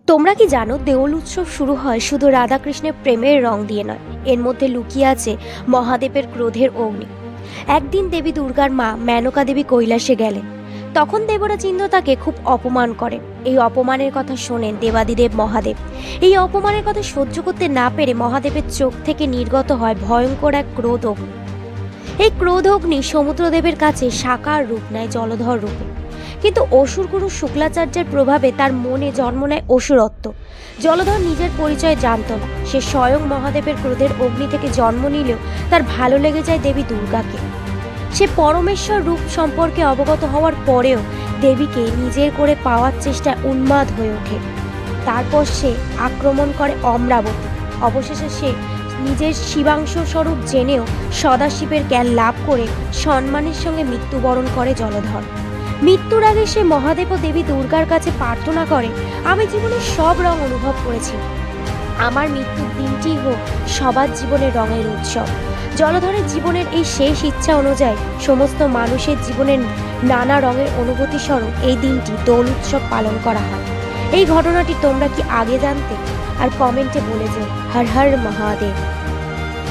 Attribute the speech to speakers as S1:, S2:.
S1: তোমরা কি জানো, দেউল উৎসব শুরু হয় শুধু রাধাকৃষ্ণের প্রেমের রং দিয়ে নয়, এর মধ্যে লুকিয়ে আছে মহাদেবের ক্রোধের অগ্নি। একদিন দেবী দুর্গার মা মেনকা দেবী কৈলাসে গেলেন। তখন দেবরা চিন্তা তাকে খুব অপমান করেন। এই অপমানের কথা শোনেন দেবাদিদেব মহাদেব। এই অপমানের কথা সহ্য করতে না পেরে মহাদেবের চোখ থেকে নির্গত হয় ভয়ঙ্কর এক ক্রোধ অগ্নি। এই ক্রোধ অগ্নি সমুদ্রদেবের কাছে সাকার রূপ নেয়, জলধর রূপে। কিন্তু অসুরগুরু শুক্লাচার্যের প্রভাবে তার মনে জন্ম নেয় অসুরত্ব। জলধর নিজের পরিচয় জানত না। সে স্বয়ং মহাদেবের ক্রোধের অগ্নি থেকে জন্ম নিলেও তার ভালো লেগে যায় দেবী দুর্গাকে। সে পরমেশ্বর রূপ সম্পর্কে অবগত হওয়ার পরেও দেবীকে নিজের করে পাওয়ার চেষ্টায় উন্মাদ হয়ে ওঠে। তারপর সে আক্রমণ করে অমরাবতী। অবশেষে সে নিজের শিবাংশ স্বরূপ জেনেও সদাশিবের জ্ঞান লাভ করে সম্মানের সঙ্গে মৃত্যুবরণ করে জলধর। মৃত্যুর আগে সে মহাদেব ও দেবী দুর্গার কাছে প্রার্থনা করে, আমি জীবনের সব রং অনুভব করেছি, আমার মৃত্যুর দিনটি হোক সবার জীবনের রঙের উৎসব। জলধরের জীবনের এই শেষ ইচ্ছা অনুযায়ী সমস্ত মানুষের জীবনের নানা রঙের অনুভূতি স্বরূপ এই দিনটি দোল উৎসব পালন করা হয়। এই ঘটনাটি তোমরা কি আগে জানতে? আর কমেন্টে বলে যাও হর হর মহাদেব।